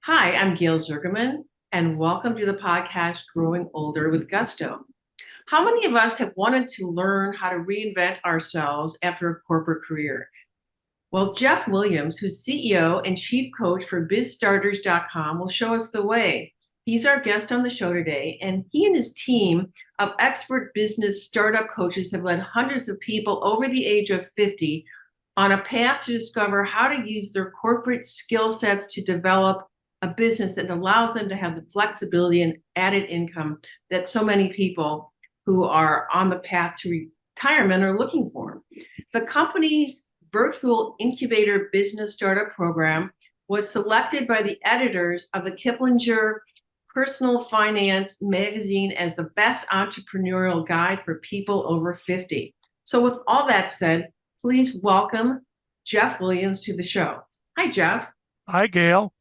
Hi, I'm Gail Zugerman, and welcome to the podcast Growing Older with Gusto. How many of us have wanted to learn how to reinvent ourselves after a corporate career? Well, Jeff Williams, who's CEO and chief coach for Bizstarters.com, will show us the way. He's our guest on the show today, and he and his team of expert business startup coaches have led hundreds of people over the age of 50 on a path to discover how to use their corporate skill sets to develop a business that allows them to have the flexibility and added income that so many people who are on the path to retirement are looking for. The company's virtual incubator business startup program was selected by the editors of the Kiplinger Personal Finance magazine as the best entrepreneurial guide for people over 50. So, with all that said, please welcome Jeff Williams to the show. Hi, Jeff. Hi, Gail.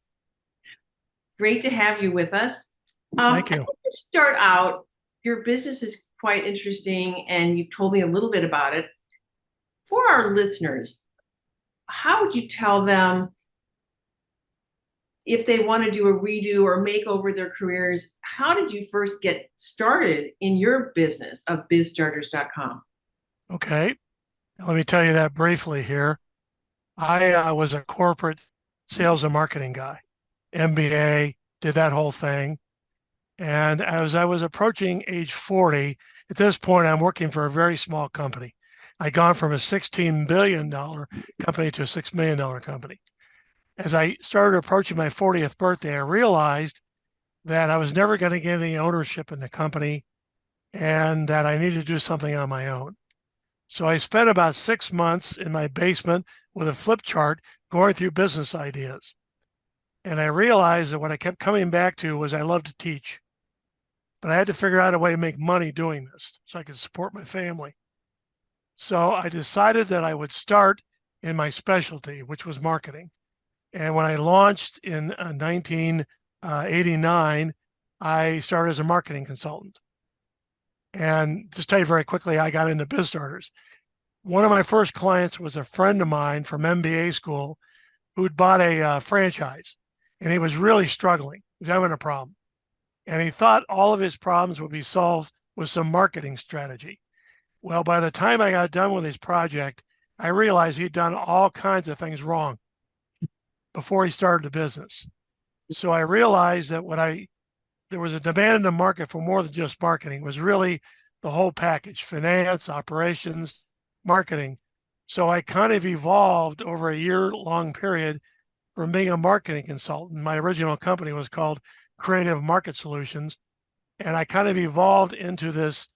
Great to have you with us. Thank I you. think to start out, your business is quite interesting, and you've told me a little bit about it. For our listeners, how would you tell them if they want to do a redo or make over their careers? How did you first get started in your business of bizstarters.com? Okay. Let me tell you that briefly here. I was a corporate sales and marketing guy, MBA, did that whole thing. And as I was approaching age 40, at this point, I'm working for a very small company. I'd gone from a $16 billion company to a $6 million company. As I started approaching my 40th birthday, I realized that I was never going to get any ownership in the company and that I needed to do something on my own. So I spent about 6 months in my basement with a flip chart going through business ideas. And I realized that what I kept coming back to was I love to teach, but I had to figure out a way to make money doing this so I could support my family. So I decided that I would start in my specialty, which was marketing. And when I launched in 1989, I started as a marketing consultant. And just tell you very quickly, I got into Bizstarters. One of my first clients was a friend of mine from MBA school who'd bought a franchise, and he was really struggling. He was having a problem. And he thought all of his problems would be solved with some marketing strategy. Well, by the time I got done with his project, I realized he'd done all kinds of things wrong before he started the business. So I realized that there was a demand in the market for more than just marketing. It was really the whole package: finance, operations, marketing. So I kind of evolved over a year-long period from being a marketing consultant. My original company was called Creative Market Solutions, and I kind of evolved into this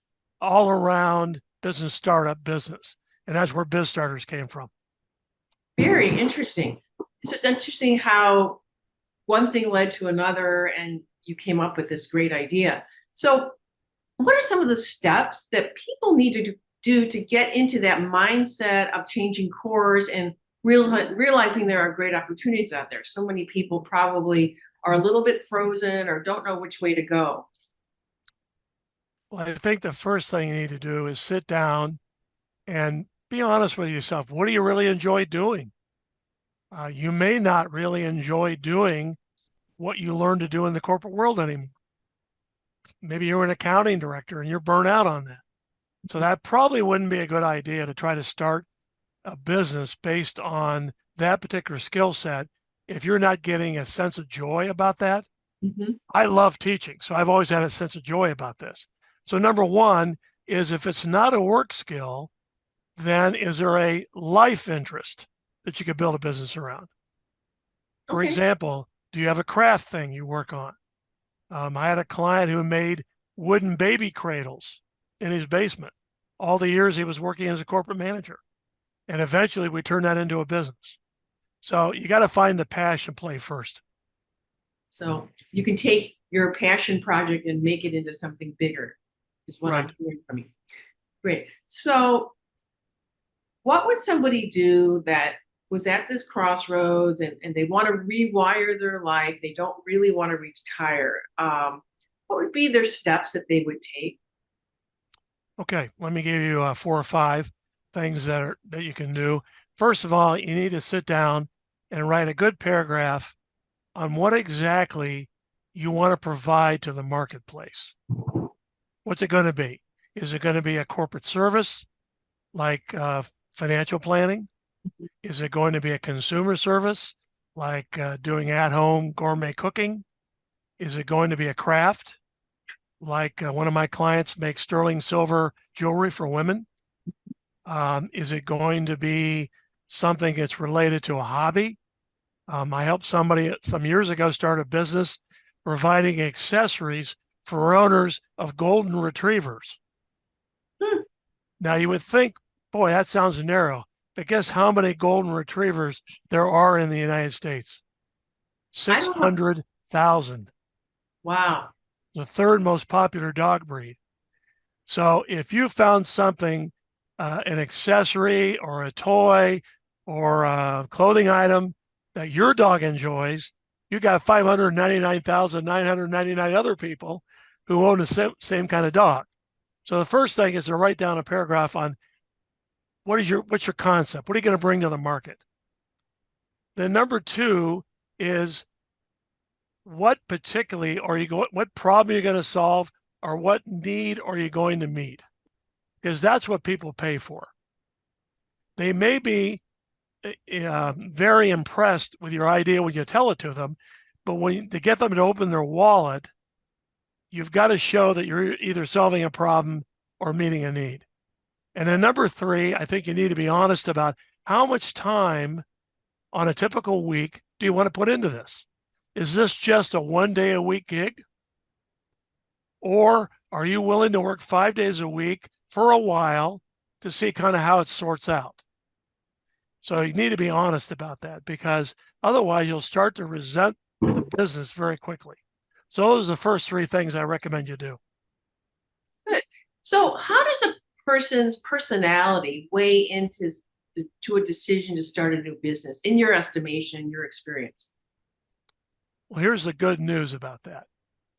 all-around business startup business, and that's where BizStarters came from. Very interesting. It's interesting how one thing led to another, and you came up with this great idea. So, what are some of the steps that people need to do to get into that mindset of changing course and realizing there are great opportunities out there? So many people probably are a little bit frozen or don't know which way to go. Well, I think the first thing you need to do is sit down and be honest with yourself. What do you really enjoy doing? You may not really enjoy doing what you learned to do in the corporate world anymore. Maybe you're an accounting director and you're burnt out on that. So that probably wouldn't be a good idea to try to start a business based on that particular skill set if you're not getting a sense of joy about that. Mhm. I love teaching, so I've always had a sense of joy about this. So number one is, if it's not a work skill, then is there a life interest that you could build a business around? For Okay. example, do you have a craft thing you work on? I had a client who made wooden baby cradles in his basement all the years he was working as a corporate manager. And eventually we turned that into a business. So you got to find the passion play first. So you can take your passion project and make it into something bigger, is what I'm Right. hearing from you. Great. So, what would somebody do that was at this crossroads and they want to rewire their life? They don't really want to retire. What would be their steps that they would take? Okay. Let me give you 4 or 5 things that you can do. First of all, you need to sit down and write a good paragraph on what exactly you want to provide to the marketplace. What's it going to be? Is it going to be a corporate service like financial planning? Is it going to be a consumer service like doing at-home gourmet cooking? Is it going to be a craft like one of my clients makes sterling silver jewelry for women? Is it going to be something that's related to a hobby? I helped somebody some years ago start a business providing accessories for owners of golden retrievers. Now you would think, boy, that sounds narrow, but guess how many golden retrievers there are in the United States? I don't know. 600,000, Wow. the third most popular dog breed. So if you found something, an accessory or a toy or a clothing item that your dog enjoys, you got 599,999 other people who own the same kind of dog. So the first thing is to write down a paragraph on what's your concept? What are you going to bring to the market? Then number two is what particularly are you going, what problem are you going to solve, or what need are you going to meet? Because that's what people pay for. They may be very impressed with your idea when you tell it to them, but when to get them to open their wallet, you've got to show that you're either solving a problem or meeting a need. And then number three, I think you need to be honest about how much time on a typical week do you want to put into this? Is this just a 1 day a week gig? Or are you willing to work 5 days a week for a while to see kind of how it sorts out? So you need to be honest about that, because otherwise you'll start to resent the business very quickly. So those are the first three things I recommend you do. Good. So how does a person's personality weigh into to a decision to start a new business, in your estimation, your experience? Well, here's the good news about that.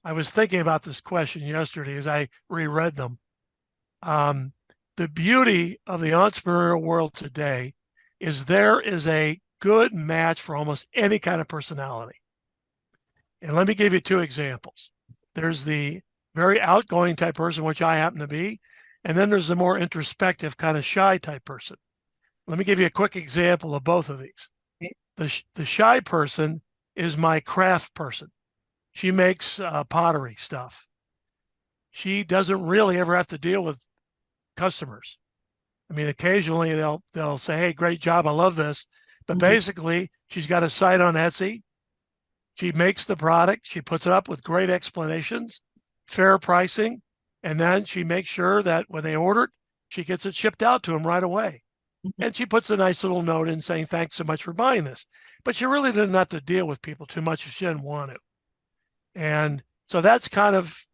I was thinking about this question yesterday as I reread them. The beauty of the entrepreneurial world today is there is a good match for almost any kind of personality. And let me give you two examples. There's the very outgoing type person, which I happen to be, and then there's the more introspective, kind of shy type person. Let me give you a quick example of both of these. Okay. The shy person is my craft person. She makes pottery stuff. She doesn't really ever have to deal with customers. I mean, occasionally they'll say, "Hey, great job, I love this," but basically she's got a site on Etsy. She makes the product, she puts it up with great explanations, fair pricing, and then she makes sure that when they order it, she gets it shipped out to them right away. And she puts a nice little note in saying, "Thanks so much for buying this." But she really didn't have to deal with people too much if she didn't want to. And so that's kind of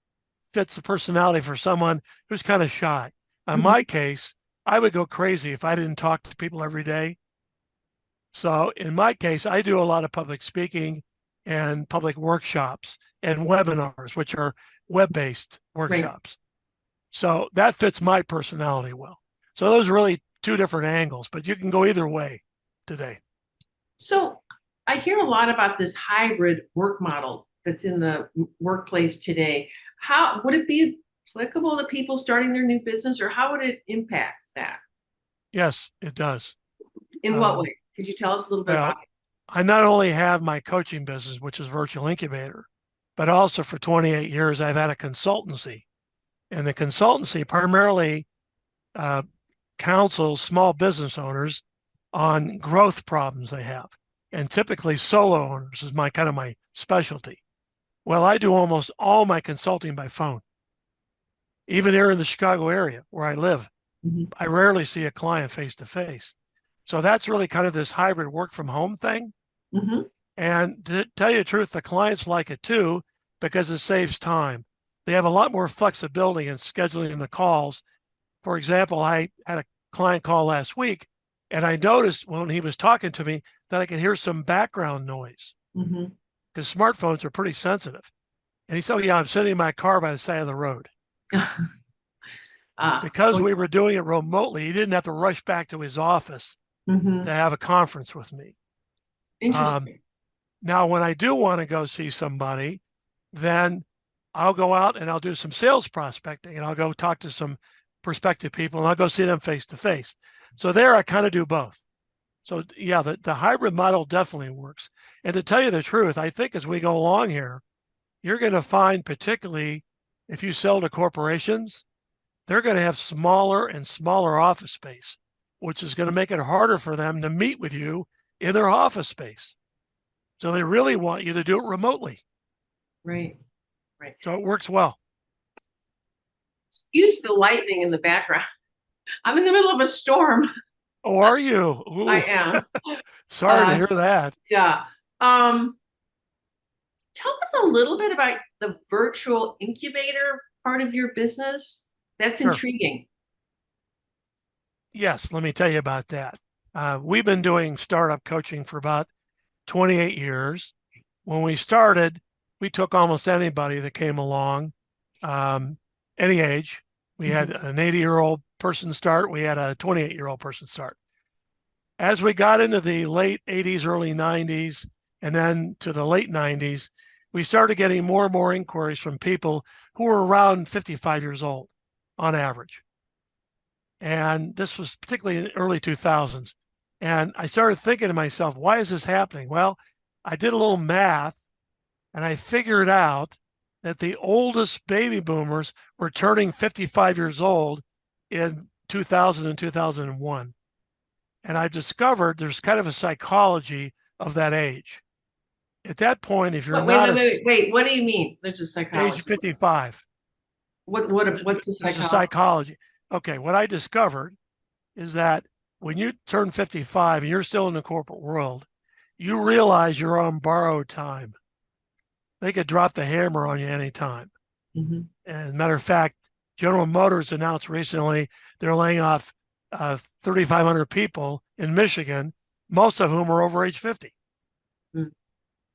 fits the personality for someone who's kind of shy. In my case, I would go crazy if I didn't talk to people every day. So in my case, I do a lot of public speaking and public workshops and webinars, which are web-based workshops. Right. So that fits my personality well. So those are really two different angles, but you can go either way today. So I hear a lot about this hybrid work model that's in the workplace today. How would it be applicable to people starting their new business, or how would it impact that? Yes, it does. In what way? Could you tell us a little bit about it? I not only have my coaching business, which is Virtual Incubator, but also for 28 years, I've had a consultancy. And the consultancy primarily counsels small business owners on growth problems they have. And typically solo owners is my specialty. Well, I do almost all my consulting by phone. Even here in the Chicago area where I live, I rarely see a client face to face. So that's really kind of this hybrid work from home thing. And to tell you the truth, the clients like it too, because it saves time. They have a lot more flexibility in scheduling the calls. For example, I had a client call last week, and I noticed when he was talking to me that I could hear some background noise because smartphones are pretty sensitive. And he said, "Oh, yeah, I'm sitting in my car by the side of the road." Because we were doing it remotely, he didn't have to rush back to his office to have a conference with me. Interesting. Now, when I do want to go see somebody, then I'll go out and I'll do some sales prospecting and I'll go talk to some prospective people and I'll go see them face to face. So there I kind of do both. So yeah, the hybrid model definitely works. And to tell you the truth, I think as we go along here, you're going to find, particularly if you sell to corporations, they're going to have smaller and smaller office space, which is going to make it harder for them to meet with you in their office space. So they really want you to do it remotely. Right. Right. So it works well. Excuse the lightning in the background. I'm in the middle of a storm. Oh, are you? I Ooh, am. sorry to hear that. Yeah. Tell us a little bit about the virtual incubator part of your business. That's Sure. intriguing. Yes, let me tell you about that. We've been doing startup coaching for about 28 years. When we started, we took almost anybody that came along, any age. We had an 80-year-old person start. We had a 28-year-old person start. As we got into the late 80s, early 90s, and then to the late 90s, we started getting more and more inquiries from people who were around 55 years old on average. And this was particularly in the early 2000s. And I started thinking to myself, why is this happening? Well, I did a little math and I figured out that the oldest baby boomers were turning 55 years old in 2000 and 2001. And I discovered there's kind of a psychology of that age. At that point, if you're not Wait. What do you mean? There's a age psychology. 55, What's the there's a psychology? psychology. Okay, what I discovered is that when you turn 55 and you're still in the corporate world, you realize you're on borrowed time. They could drop the hammer on you anytime. And matter of fact, General Motors announced recently they're laying off 3,500 people in Michigan, most of whom are over age 50.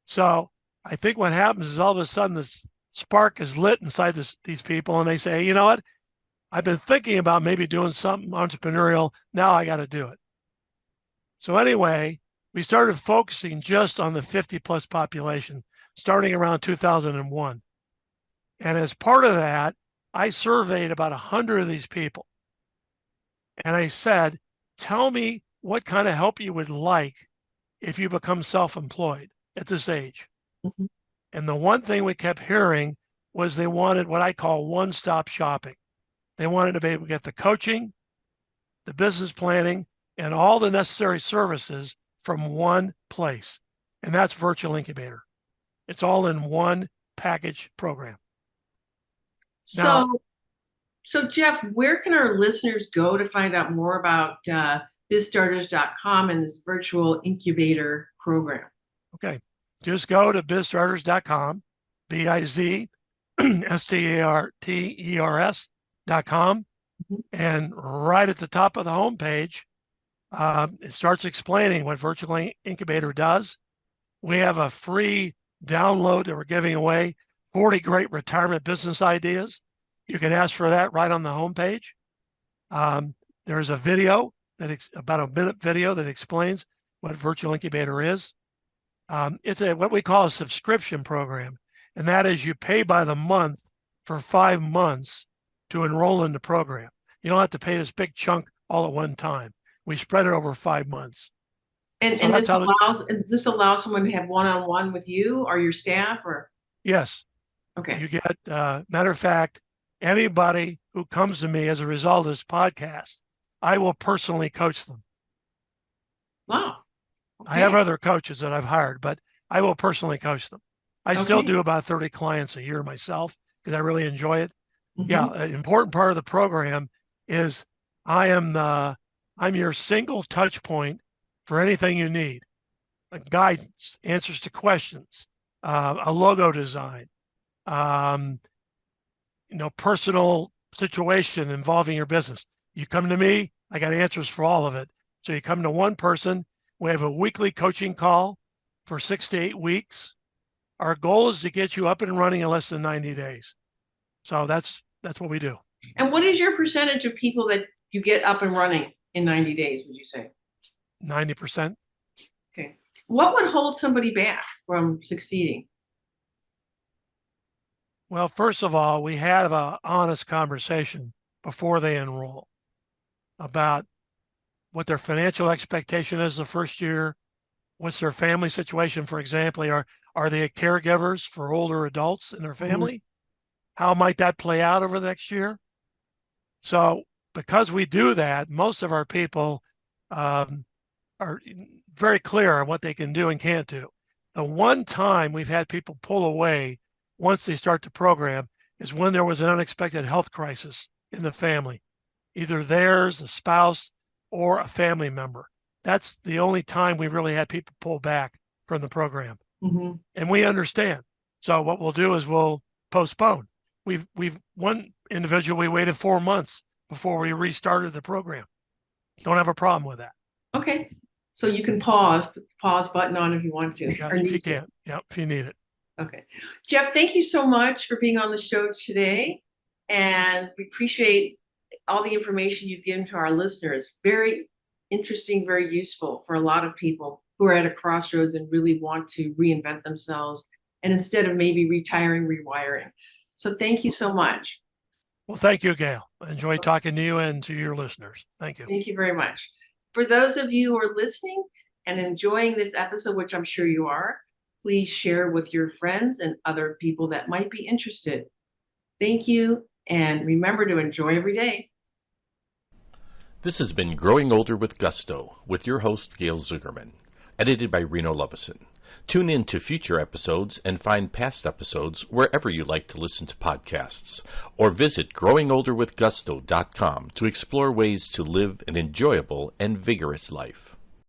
So I think what happens is all of a sudden this spark is lit inside these people and they say, you know what? I've been thinking about maybe doing something entrepreneurial. Now I got to do it. So anyway, we started focusing just on the 50 plus population starting around 2001. And as part of that, I surveyed about 100 of these people. And I said, tell me what kind of help you would like if you become self-employed at this age. And the one thing we kept hearing was they wanted what I call one-stop shopping. They wanted to be able to get the coaching, the business planning, and all the necessary services from one place. And that's Virtual Incubator. It's all in one package program. So Jeff, where can our listeners go to find out more about bizstarters.com and this virtual incubator program? Okay. Just go to bizstarters.com, bizstarters.com. And right at the top of the homepage, it starts explaining what Virtual Incubator does. We have a free download that we're giving away, 40 great retirement business ideas. You can ask for that right on the homepage. There's a video about a minute video that explains what Virtual Incubator is. It's what we call a subscription program, and that is you pay by the month for 5 months to enroll in the program. You don't have to pay this big chunk all at one time. We spread it over 5 months. And, so this allows someone to have one-on-one with you or your staff, or? Yes. Okay. You get, matter of fact, anybody who comes to me as a result of this podcast, I will personally coach them. Wow. Okay. I have other coaches that I've hired, but I will personally coach them. I still do about 30 clients a year myself because I really enjoy it. Yeah, an important part of the program is I'm your single touch point for anything you need, like guidance, answers to questions, a logo design, personal situation involving your business. You come to me, I got answers for all of it. So you come to one person. We have a weekly coaching call for 6 to 8 weeks. Our goal is to get you up and running in less than 90 days. So that's what we do. And what is your percentage of people that you get up and running in 90 days, would you say? 90%. Okay. What would hold somebody back from succeeding? Well, first of all, we have an honest conversation before they enroll about what their financial expectation is the first year, what's their family situation. For example, are they caregivers for older adults in their family? How might that play out over the next year? So because we do that, most of our people are very clear on what they can do and can't do. The one time we've had people pull away once they start the program is when there was an unexpected health crisis in the family, either theirs, the spouse, or a family member. That's the only time we really had people pull back from the program. Mm-hmm. And we understand. So what we'll do is we'll postpone. We've one individual, we waited 4 months before we restarted the program. Don't have a problem with that. Okay. So you can put the pause button on if you want to. Yeah, or if need you to. can. Yeah, if you need it. Okay. Jeff, thank you so much for being on the show today. And we appreciate all the information you've given to our listeners. Very interesting, very useful for a lot of people who are at a crossroads and really want to reinvent themselves. And instead of maybe retiring, rewiring. So thank you so much. Well, thank you, Gail. I enjoyed talking to you and to your listeners. Thank you. Thank you very much. For those of you who are listening and enjoying this episode, which I'm sure you are, please share with your friends and other people that might be interested. Thank you, and remember to enjoy every day. This has been Growing Older with Gusto with your host, Gail Zugerman, edited by Reno Lovison. Tune in to future episodes and find past episodes wherever you like to listen to podcasts, or visit growingolderwithgusto.com to explore ways to live an enjoyable and vigorous life.